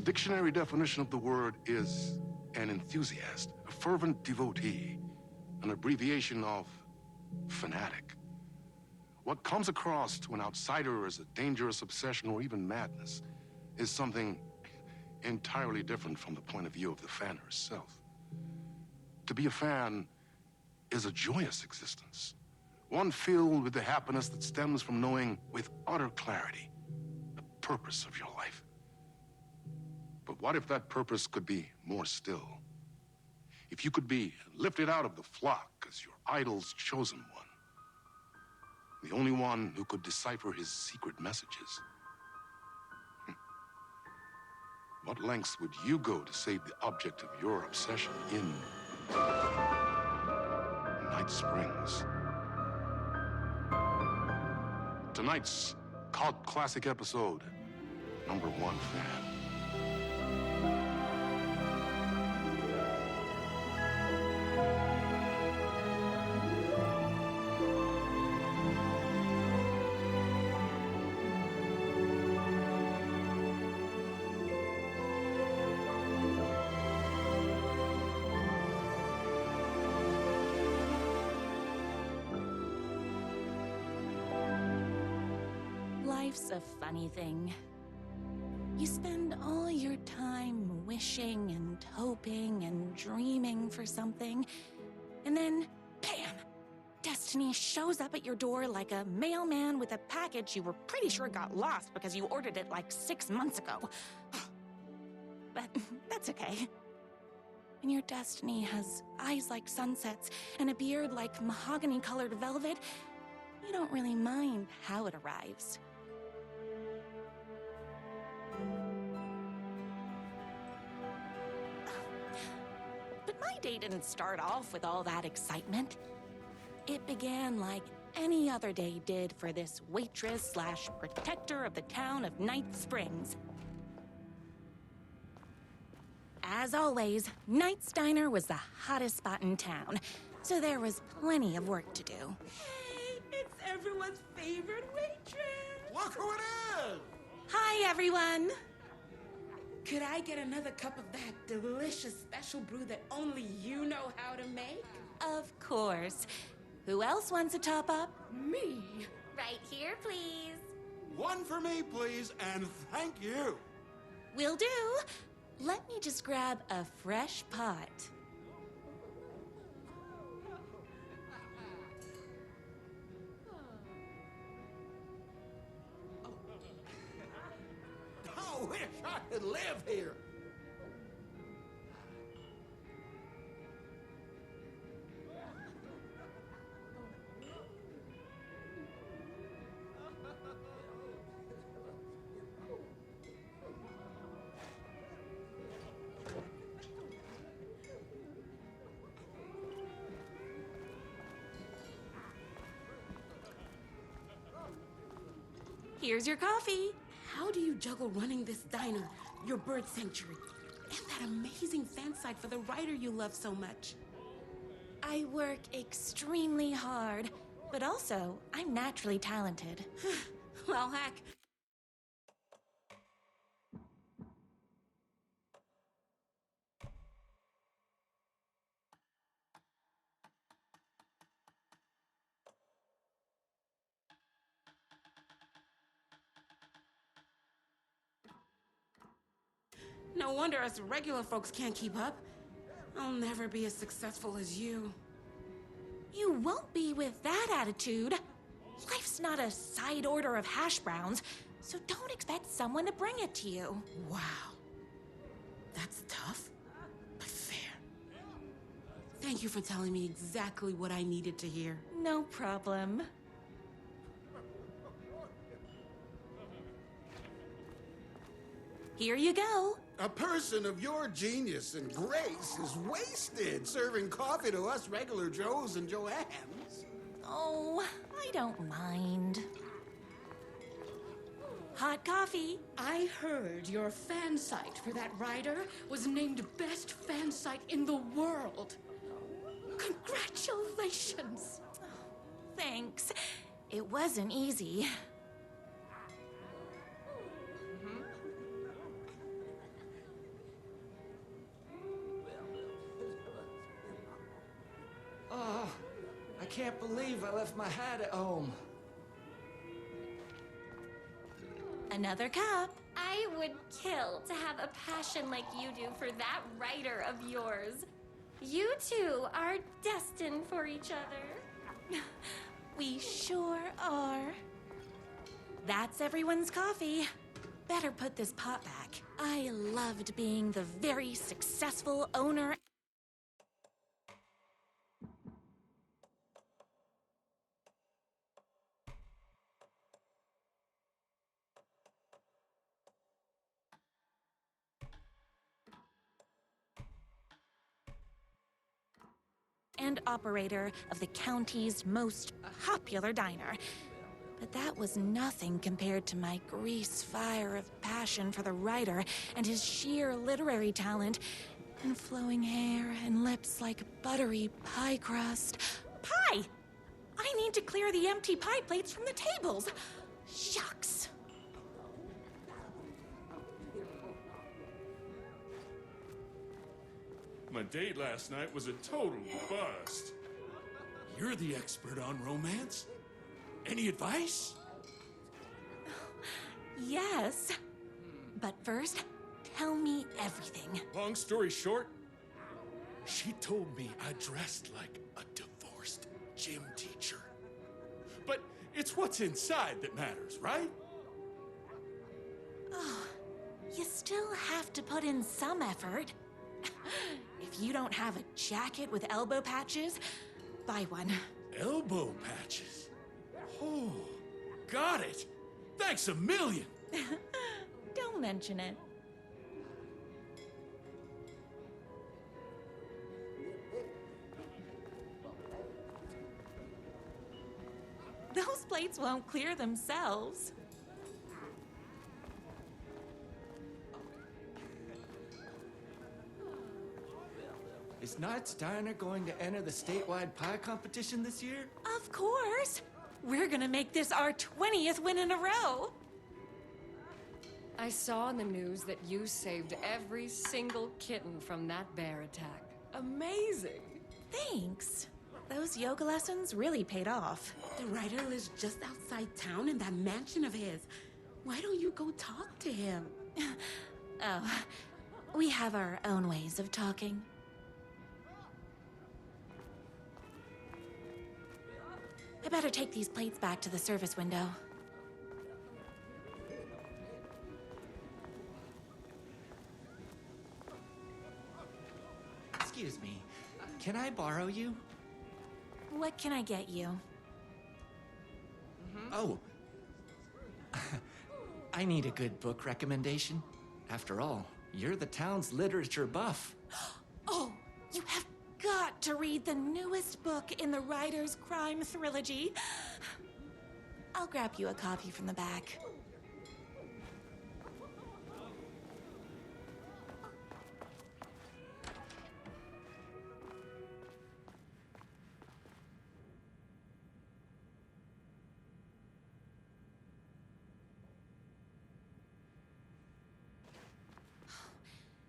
The dictionary definition of the word is an enthusiast, a fervent devotee, an abbreviation of fanatic. What comes across to an outsider as a dangerous obsession or even madness is something entirely different from the point of view of the fan herself. To be a fan is a joyous existence, one filled with the happiness that stems from knowing with utter clarity the purpose of your life. But what if that purpose could be more still? If you could be lifted out of the flock as your idol's chosen one, the only one who could decipher his secret messages. What lengths would you go to save the object of your obsession in Night Springs? Tonight's cult classic episode, #1 fan. Life's a funny thing. You spend all your time wishing and hoping and dreaming for something, and then, bam! Destiny shows up at your door like a mailman with a package you were pretty sure got lost because you ordered it like 6 months ago. But that's okay. And your destiny has eyes like sunsets and a beard like mahogany-colored velvet. You don't really mind how it arrives. But my day didn't start off with all that excitement. It began like any other day did for this waitress/protector of the town of Night Springs. As always, Knight's Diner was the hottest spot in town, so there was plenty of work to do. Hey, it's everyone's favorite waitress. Look who it is! Hi, everyone! Could I get another cup of that delicious special brew that only you know how to make? Of course. Who else wants a top-up? Me. Right here, please. One for me, please, and thank you. Will do. Let me just grab a fresh pot. I wish I could live here. Here's your coffee. How do you juggle running this diner, your bird sanctuary, and that amazing fan site for the writer you love so much? I work extremely hard, but also, I'm naturally talented. Well, heck. No wonder us regular folks can't keep up. I'll never be as successful as you. You won't be with that attitude. Life's not a side order of hash browns, so don't expect someone to bring it to you. Wow. That's tough, but fair. Thank you for telling me exactly what I needed to hear. No problem. Here you go. A person of your genius and grace is wasted serving coffee to us regular Joes and Joannes. Oh, I don't mind. Hot coffee. I heard your fan site for that writer was named best fan site in the world. Congratulations. Thanks. It wasn't easy. can't believe I left my hat at home. Another cup. I would kill to have a passion like you do for that writer of yours. You two are destined for each other. We sure are. That's everyone's coffee. Better put this pot back. I loved being the very successful owner. And operator of the county's most popular diner. But that was nothing compared to my grease fire of passion for the writer and his sheer literary talent, and flowing hair and lips like buttery pie crust. Pie! I need to clear the empty pie plates from the tables. Shucks. My date last night was a total bust. You're the expert on romance. Any advice? Yes. But first, tell me everything. Long story short, She told me I dressed like a divorced gym teacher. But it's what's inside that matters, right? Oh, you still have to put in some effort. If you don't have a jacket with elbow patches, buy one. Elbow patches. Oh, got it. Thanks a million. Don't mention it. Those plates won't clear themselves. Is Knight's Diner going to enter the statewide pie competition this year? Of course. We're gonna make this our 20th win in a row. I saw in the news that you saved every single kitten from that bear attack. Amazing! Thanks. Those yoga lessons really paid off. The writer lives just outside town in that mansion of his. Why don't you go talk to him? Oh, we have our own ways of talking. I better take these plates back to the service window. Excuse me, can I borrow you? What can I get you? Oh. I need a good book recommendation. After all, you're the town's literature buff. Oh, you have got to read the newest book in the writer's crime trilogy. I'll grab you a copy from the back.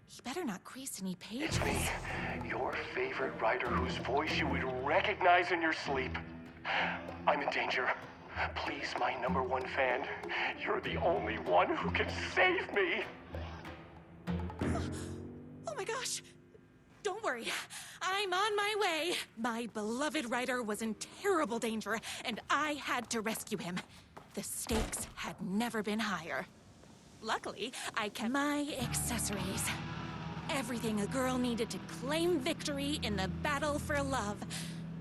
He better not crease any pages. It's me, your favorite writer whose voice you would recognize in your sleep. I'm in danger. Please, my #1 fan, you're the only one who can save me. Oh my gosh! Don't worry, I'm on my way. My beloved writer was in terrible danger, and I had to rescue him. The stakes had never been higher. Luckily, I kept my accessories. Everything a girl needed to claim victory in the battle for love.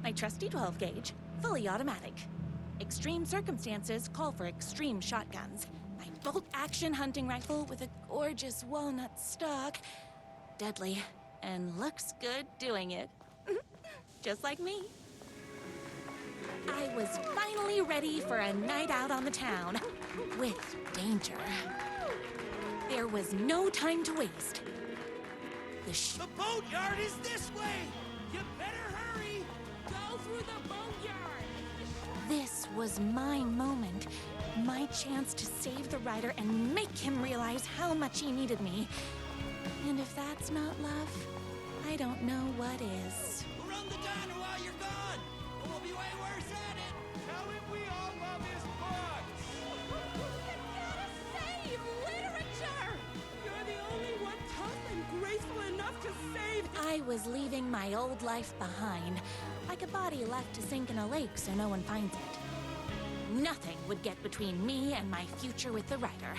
My trusty 12 gauge, fully automatic. Extreme circumstances call for extreme shotguns. My bolt-action hunting rifle with a gorgeous walnut stock. Deadly, and looks good doing it. Just like me. I was finally ready for a night out on the town. With danger. There was no time to waste. The boatyard is this way! You better hurry! Go through the boneyard! This was my moment. My chance to save the writer and make him realize how much he needed me. And if that's not love, I don't know what is. Run the diner while you're gone! We'll be way worse at it. Tell him we all love his books! Save literature! You're the only one tough and graceful enough to save him. I was leaving my old life behind, like a body left to sink in a lake so no one finds it. Nothing would get between me and my future with the writer.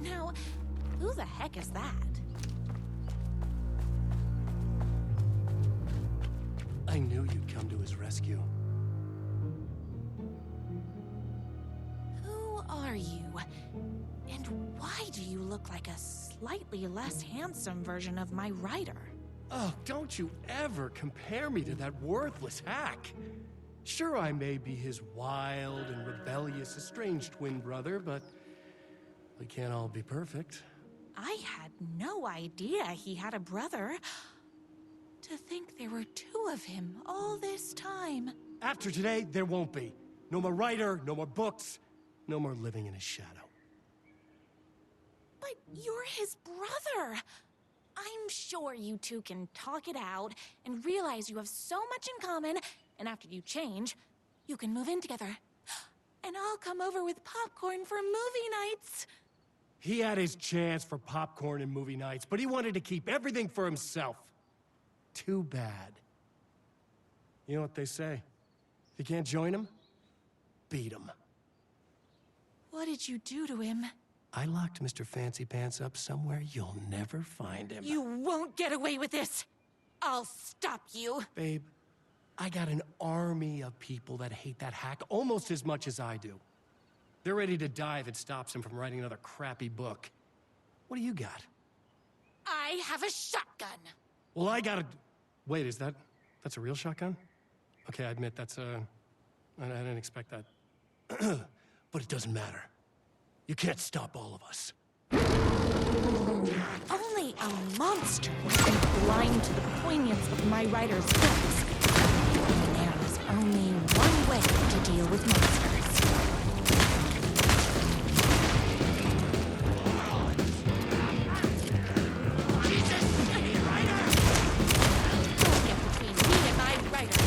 Now, who the heck is that? I knew you'd come to his rescue. Who are you? And why do you look like a slightly less handsome version of my writer? Oh, don't you ever compare me to that worthless hack. Sure, I may be his wild and rebellious estranged twin brother, but we can't all be perfect. I had no idea he had a brother. To think there were two of him all this time. After today, there won't be. No more writer, no more books, no more living in his shadow. But you're his brother. I'm sure you two can talk it out and realize you have so much in common, and after you change, you can move in together. And I'll come over with popcorn for movie nights. He had his chance for popcorn and movie nights, but he wanted to keep everything for himself. Too bad. You know what they say? If you can't join him, beat him. What did you do to him? I locked Mr. Fancy Pants up somewhere you'll never find him. You won't get away with this! I'll stop you! Babe, I got an army of people that hate that hack almost as much as I do. They're ready to die if it stops him from writing another crappy book. What do you got? I have a shotgun! Well, I got a... Wait, that's a real shotgun? Okay, I admit I didn't expect that. But it doesn't matter. You can't stop all of us. Only a monster would be blind to the poignance of my writer's books. There is only one way to deal with monsters. Don't get between me and my writer.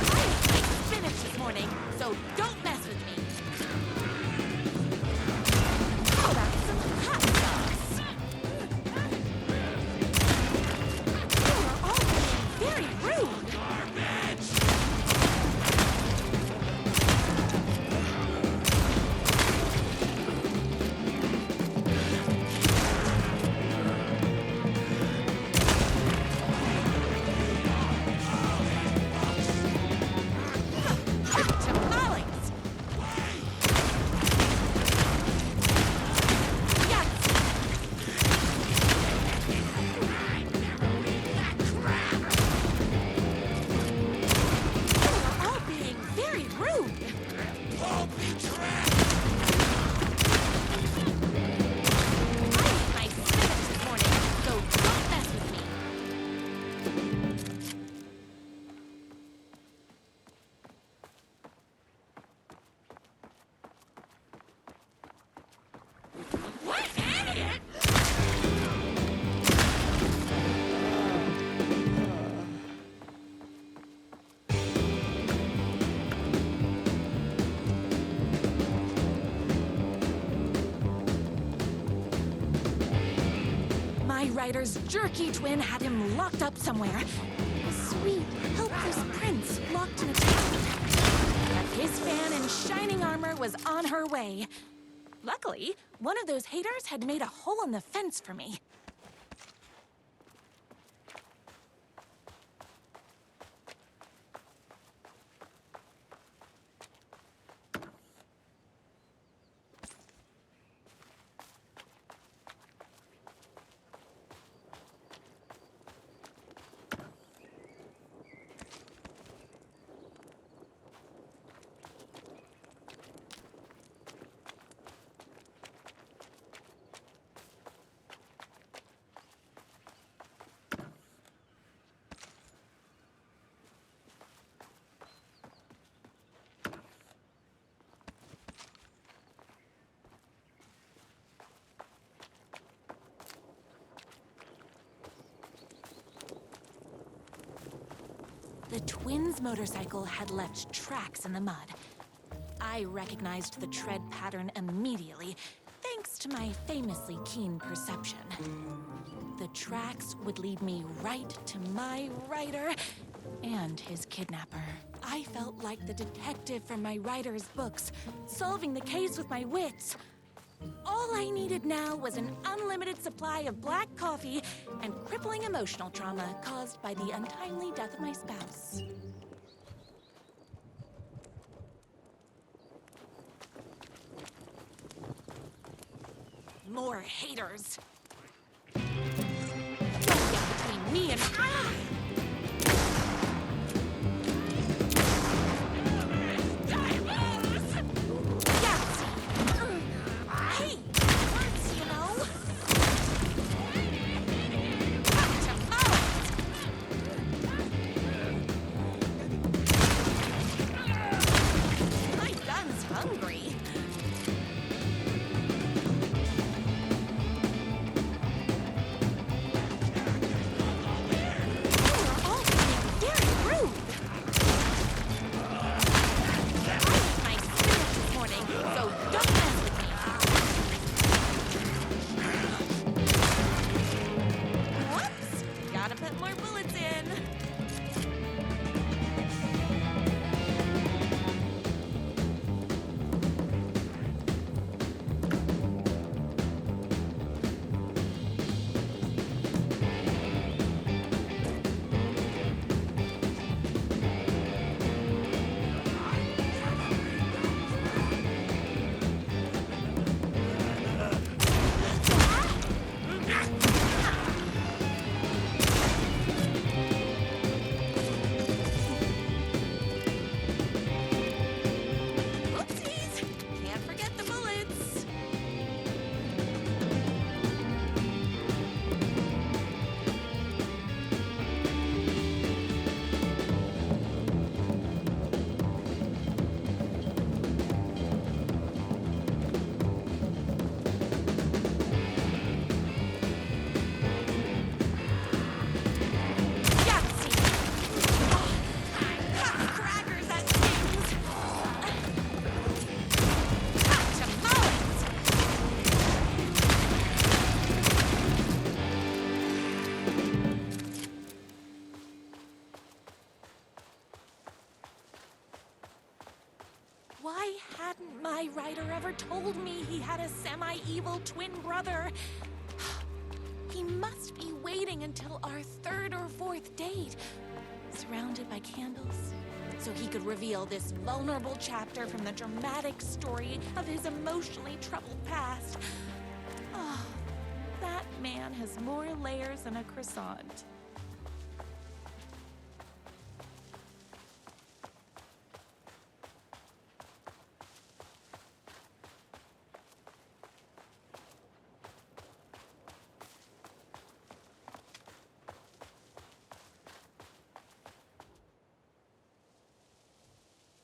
I ate spinach this morning, so don't mess with me. How about some hot sauce? You are all being very rude. Garbage! Tamales! Yes! You're all being very rude. Don't be trapped! I ate my spinach this morning, so don't mess with me. What idiot! My writer's jerky twin had him locked up somewhere. A sweet, helpless prince locked in a town. But his fan in shining armor was on her way. Luckily, one of those haters had made a hole in the fence for me. The twins' motorcycle had left tracks in the mud. I recognized the tread pattern immediately, thanks to my famously keen perception. The tracks would lead me right to my writer and his kidnapper. I felt like the detective from my writer's books, solving the case with my wits. All I needed now was an unlimited supply of black coffee and crippling emotional trauma caused by the untimely death of my spouse. More haters. Don't get between me and... Why hadn't my writer ever told me he had a semi-evil twin brother? He must be waiting until our third or fourth date, surrounded by candles, so he could reveal this vulnerable chapter from the dramatic story of his emotionally troubled past. Oh, that man has more layers than a croissant.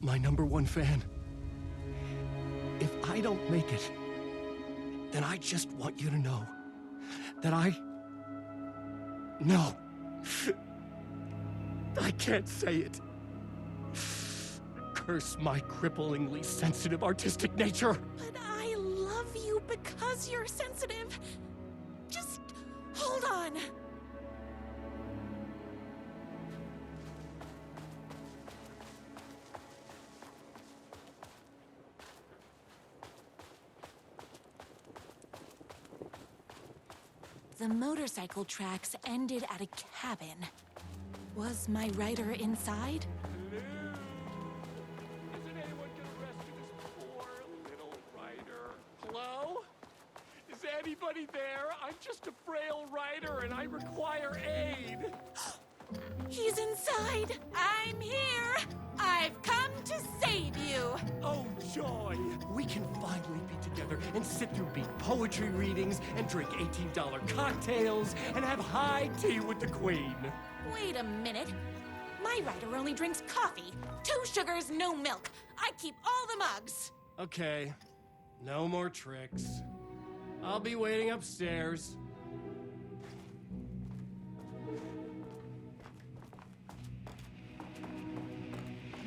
My #1 fan. If I don't make it, then I just want you to know that No. I can't say it. Curse my cripplingly sensitive artistic nature. But I love you because you're sensitive. Just hold on. The motorcycle tracks ended at a cabin. Was my writer inside? Hello? Isn't anyone gonna rescue this poor little writer? Hello? Is anybody there? I'm just a frail writer and I require aid. He's inside! I'm here! I've come to save you! Oh, joy! We can finally be together and sit through beat poetry readings and drink $18 cocktails and have high tea with the Queen. Wait a minute. My writer only drinks coffee. 2 sugars, no milk. I keep all the mugs. Okay, no more tricks. I'll be waiting upstairs.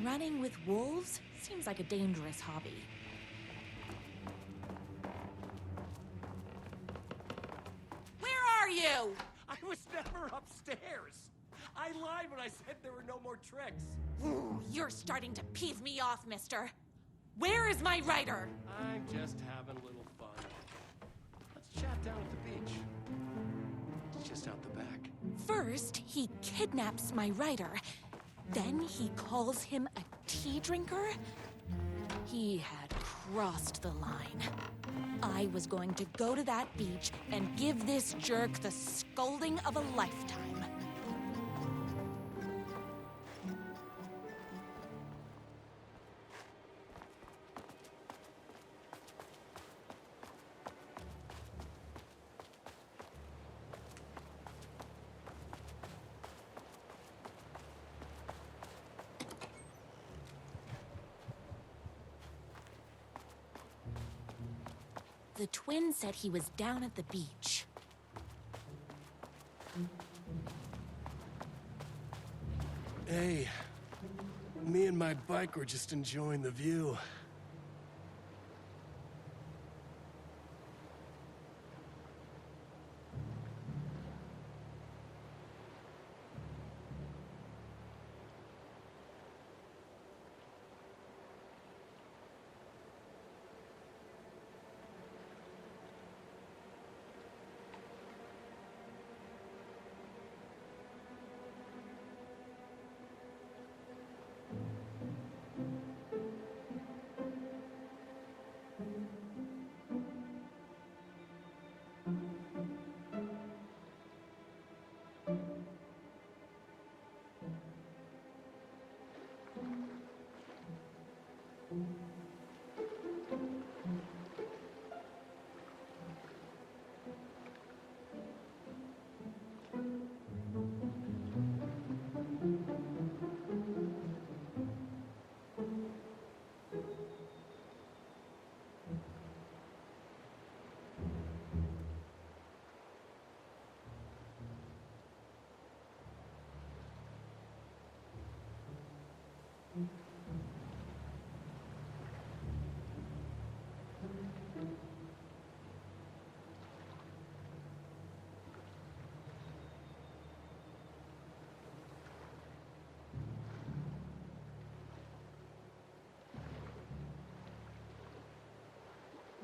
Running with wolves seems like a dangerous hobby. Where are you? I was never upstairs. I lied when I said there were no more tricks. Ooh, you're starting to peeve me off, mister. Where is my writer? I'm just having a little fun. Let's chat down at the beach. It's just out the back. First, he kidnaps my writer. Then he calls him a tea drinker? He had crossed the line. I was going to go to that beach and give this jerk the scolding of a lifetime. The twin said he was down at the beach. Hey, me and my bike were just enjoying the view.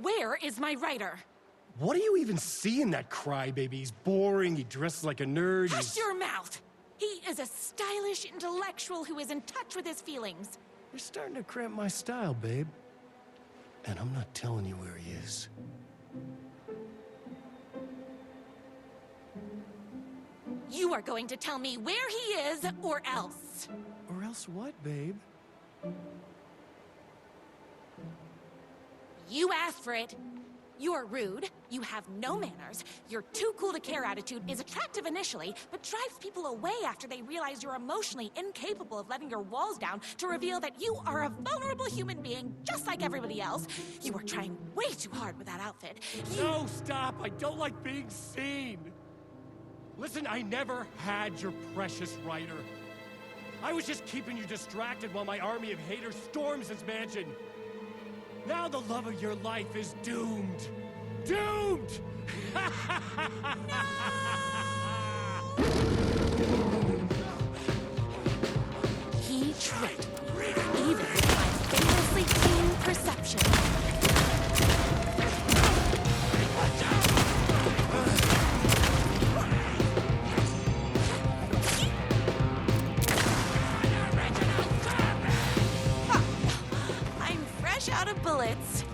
Where is my writer? What do you even see in that crybaby? He's boring, he dresses like a nerd. Hush your mouth! He is a stylish intellectual who is in touch with his feelings. You're starting to cramp my style, babe. And I'm not telling you where he is. You are going to tell me where he is, or else. Or else what, babe? You asked for it. You're rude, you have no manners, your too cool to care attitude is attractive initially, but drives people away after they realize you're emotionally incapable of letting your walls down to reveal that you are a vulnerable human being just like everybody else. You are trying way too hard with that outfit. No, stop! I don't like being seen! Listen, I never had your precious writer. I was just keeping you distracted while my army of haters storms his mansion. Now the love of your life is doomed. Doomed! He tricked me, even with my famously keen perception. I'm fresh out of bullets.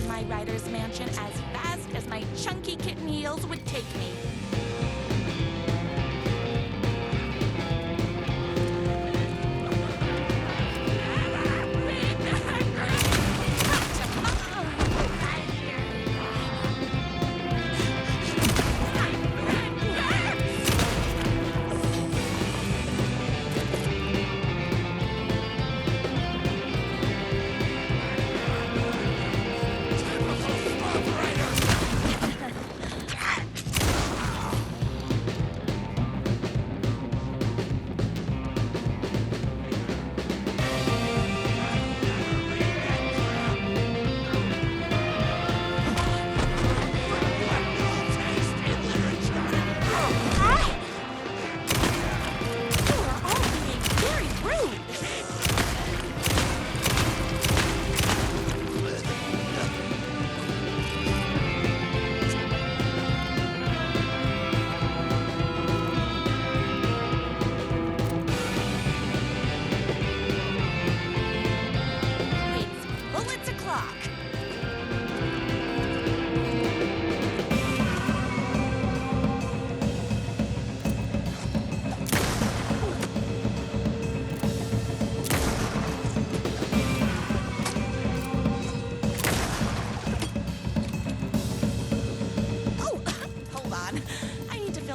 My writer's mansion as fast as my chunky kitten heels would take me.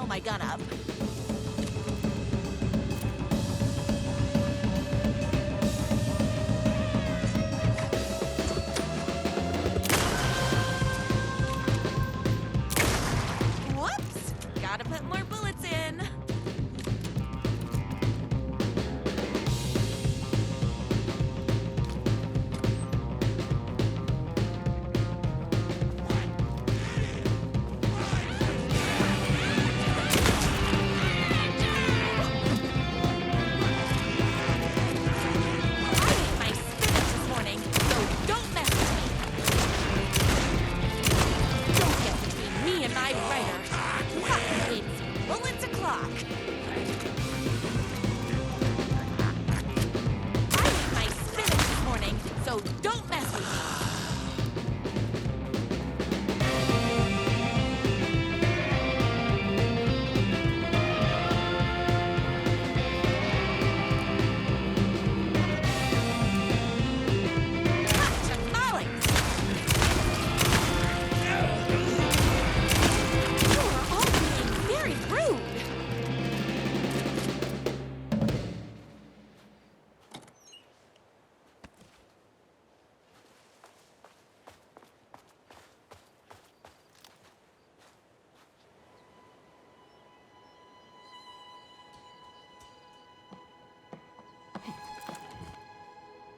My gun up. Whoops! Gotta put more bullets in.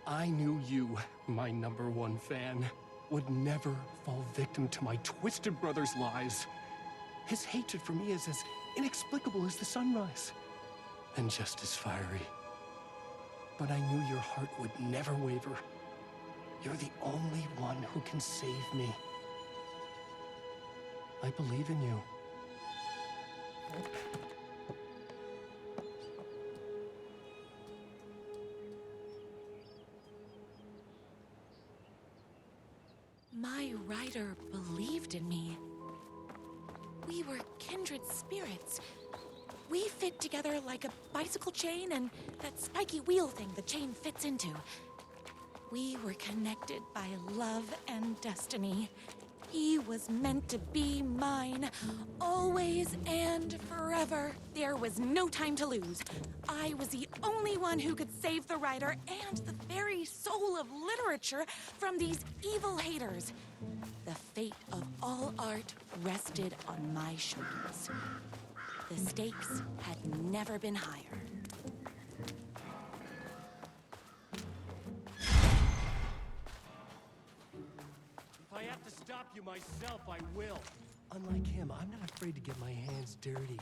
I knew you, my #1 fan, would never fall victim to my twisted brother's lies. His hatred for me is as inexplicable as the sunrise, and just as fiery. But I knew your heart would never waver. You're the only one who can save me. I believe in you. My rider believed in me. We were kindred spirits. We fit together like a bicycle chain and that spiky wheel thing the chain fits into. We were connected by love and destiny. He was meant to be mine, always and forever. There was no time to lose. I was the only one who could save the writer and the very soul of literature from these evil haters. The fate of all art rested on my shoulders. The stakes had never been higher. If I have to stop you myself, I will. Unlike him, I'm not afraid to get my hands dirty.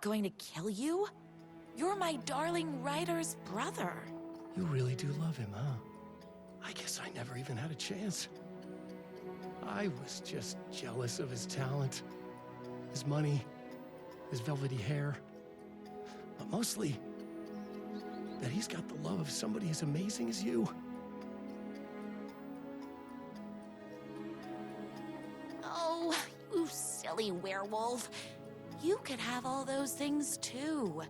Going to kill you? You're my darling writer's brother. You really do love him, huh? I guess I never even had a chance. I was just jealous of his talent, his money, his velvety hair. But mostly, that he's got the love of somebody as amazing as you. Oh, you silly werewolf. You could have all those things too.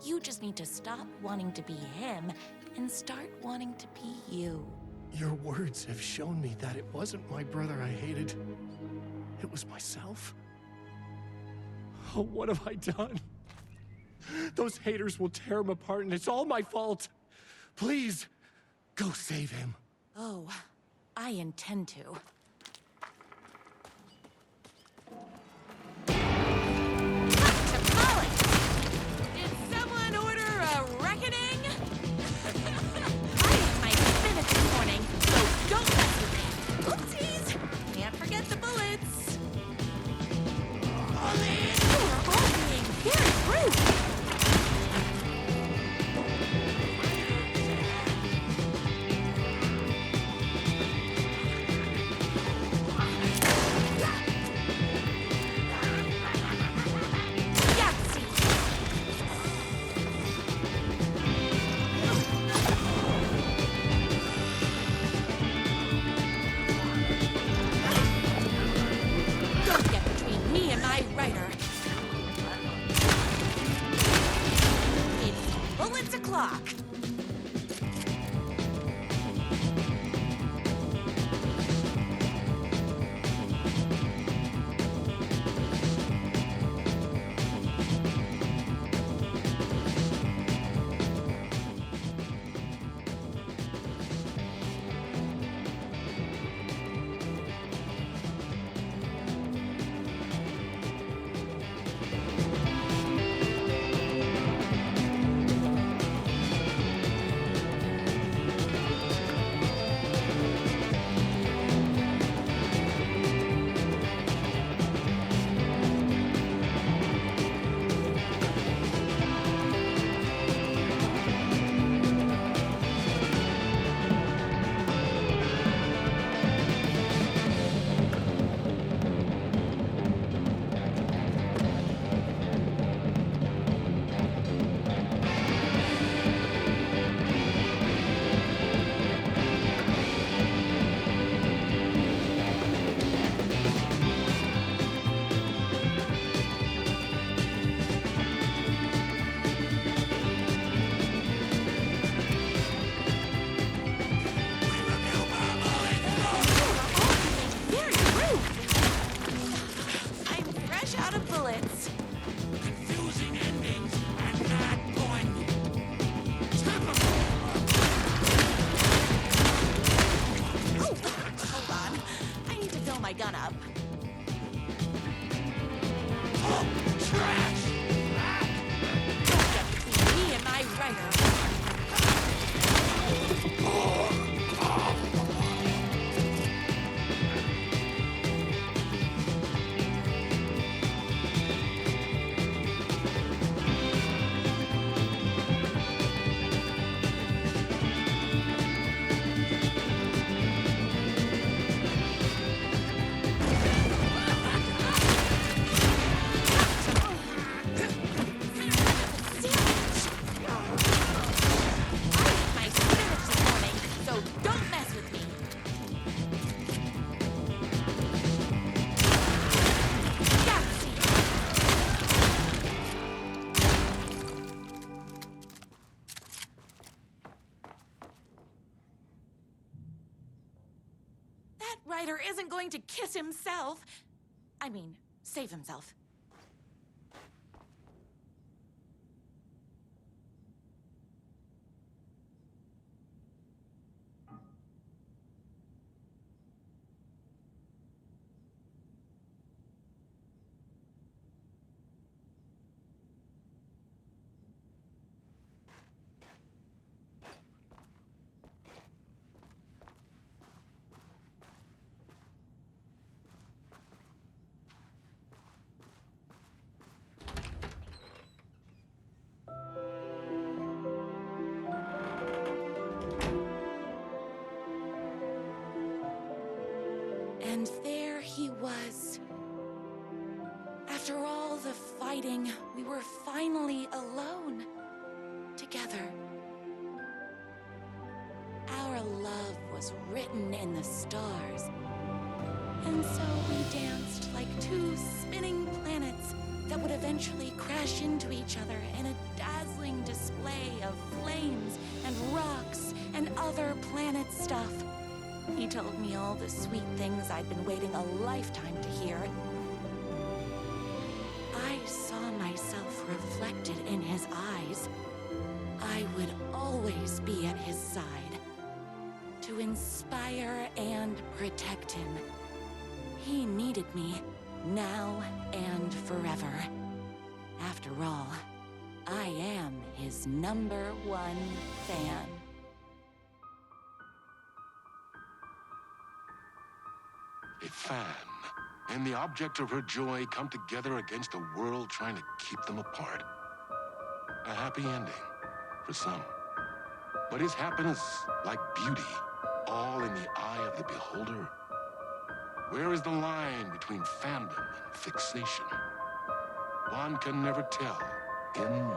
You just need to stop wanting to be him and start wanting to be you. Your words have shown me that it wasn't my brother I hated. It was myself. Oh, what have I done? Those haters will tear him apart, and it's all my fault. Please, go save him. Oh, I intend to. Did someone order a reckoning? I ate my spinach this morning, so don't mess with me. Oopsies! Can't forget the bullets. Bullets! You are all being very rude. Don't get between me and my writer. It's bullets o'clock. Very rude. I'm fresh out of bullets. Confusing endings and not going. Oh, hold on. I need to fill my gun up. Trash! Don't get between me and my writer. My spinach this morning, so don't mess with me. Yahtzee! That writer isn't going to kiss himself. I mean, save himself. And there he was. After all the fighting, we were finally alone. Together. Our love was written in the stars. And so we danced like two spinning planets that would eventually crash into each other in a dazzling display of flames and rocks and other planet stuff. He told me all the sweet things I'd been waiting a lifetime to hear. I saw myself reflected in his eyes. I would always be at his side, to inspire and protect him. He needed me, now and forever. After all, I am his #1 fan. A fan and the object of her joy come together against a world trying to keep them apart. A happy ending for some. But is happiness, like beauty, all in the eye of the beholder? Where is the line between fandom and fixation? One can never tell in